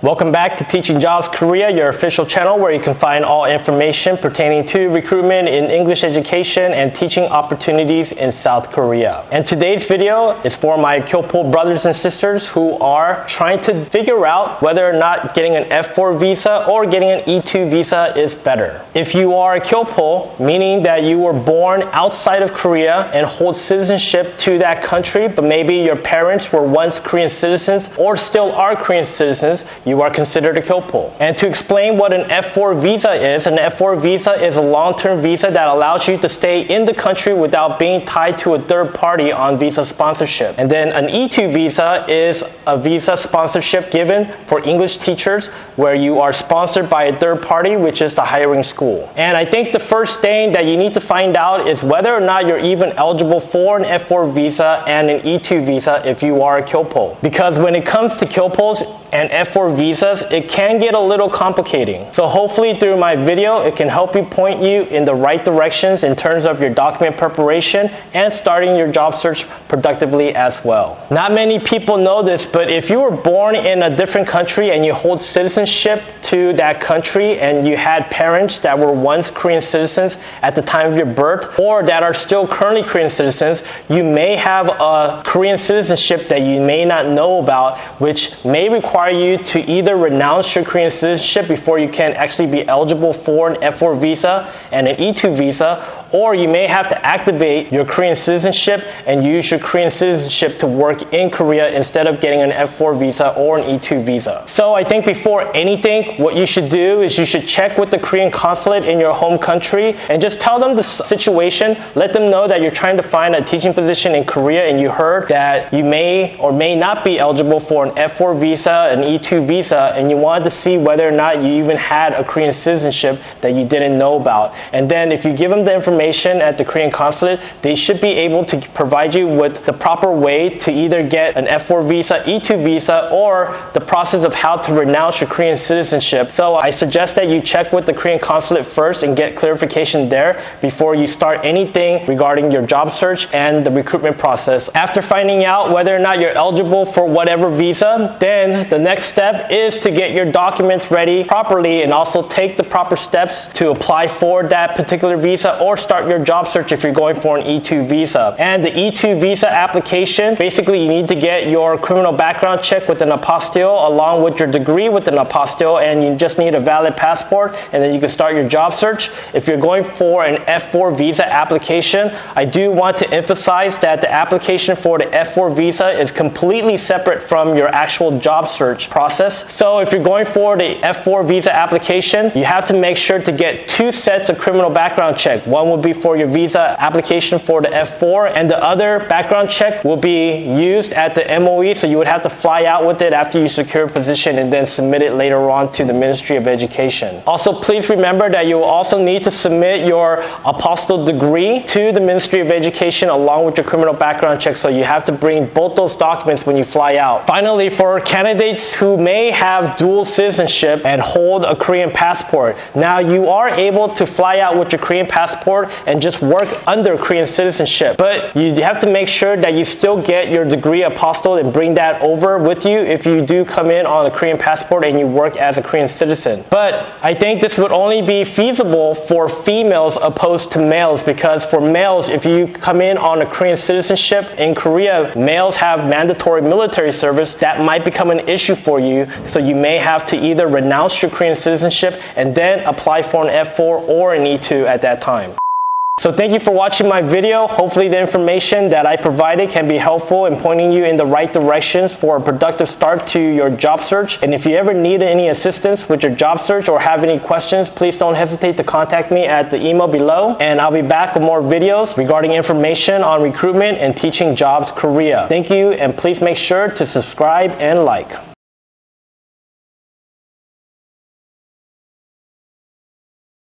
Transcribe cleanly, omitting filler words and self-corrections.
Welcome back to Teaching Jobs Korea, your official channel where you can find all information pertaining to recruitment in English education and teaching opportunities in South Korea. And today's video is for my Gyopos brothers and sisters who are trying to figure out whether or not getting an F-4 visa or getting an E-2 visa is better. If you are a Gyopos, meaning that you were born outside of Korea and hold citizenship to that country, but maybe your parents were once Korean citizens or still are Korean citizens, you are considered a Gyopos. And to explain what an F-4 visa is, an F-4 visa is a long-term visa that allows you to stay in the country without being tied to a third party on visa sponsorship. And then an E-2 visa is a visa sponsorship given for English teachers where you are sponsored by a third party, which is the hiring school. And I think the first thing that you need to find out is whether or not you're even eligible for an F-4 visa and an E-2 visa if you are a Gyopos. Because when it comes to Gyopos and F-4 visas, it can get a little complicating. So hopefully through my video, it can help you point you in the right directions in terms of your document preparation and starting your job search productively as well. Not many people know this, but if you were born in a different country and you hold citizenship to that country and you had parents that were once Korean citizens at the time of your birth or that are still currently Korean citizens, you may have a Korean citizenship that you may not know about, which may require you to either renounce your Korean citizenship before you can actually be eligible for an F-4 visa and an E-2 visa, or you may have to activate your Korean citizenship and use your Korean citizenship to work in Korea instead of getting an F-4 visa or an E-2 visa. So I think before anything, what you should do is you should check with the Korean consulate in your home country and just tell them the situation. Let them know that you're trying to find a teaching position in Korea and you heard that you may or may not be eligible for an F-4 visa, an E-2 visa, and you wanted to see whether or not you even had a Korean citizenship that you didn't know about. And then if you give them the information at the Korean consulate, they should be able to provide you with the proper way to either get an F-4 visa, E-2 visa, or the process of how to renounce your Korean citizenship. So I suggest that you check with the Korean consulate first and get clarification there before you start anything regarding your job search and the recruitment process. After finding out whether or not you're eligible for whatever visa, then the next step is to get your documents ready properly and also take the proper steps to apply for that particular visa or start your job search if you're going for an E-2 visa. And the E-2 visa application, basically you need to get your criminal background check with an apostille along with your degree with an apostille, and you just need a valid passport and then you can start your job search. If you're going for an F-4 visa application, I do want to emphasize that the application for the F-4 visa is completely separate from your actual job search process. So if you're going for the F-4 visa application, you have to make sure to get two sets of criminal background check. One will be for your visa application for the F-4 and the other background check will be used at the MOE, so you would have to fly out with it after you secure a position and then submit it later on to the Ministry of Education. Also, please remember that you will also need to submit your apostille degree to the Ministry of Education along with your criminal background check, so you have to bring both those documents when you fly out. Finally, for candidates who may have dual citizenship and hold a Korean passport, now you are able to fly out with your Korean passport and just work under Korean citizenship, but you have to make sure that you still get your degree apostille and bring that over with you if you do come in on a Korean passport and you work as a Korean citizen. But I think this would only be feasible for females opposed to males, because for males, if you come in on a Korean citizenship in Korea, males have mandatory military service that might become an issue for you, so you may have to either renounce your Korean citizenship and then apply for an F-4 or an E-2 at that time. So thank you for watching my video. Hopefully the information that I provided can be helpful in pointing you in the right directions for a productive start to your job search. And if you ever need any assistance with your job search or have any questions, please don't hesitate to contact me at the email below. And I'll be back with more videos regarding information on recruitment and teaching jobs Korea. Thank you, and please make sure to subscribe and like.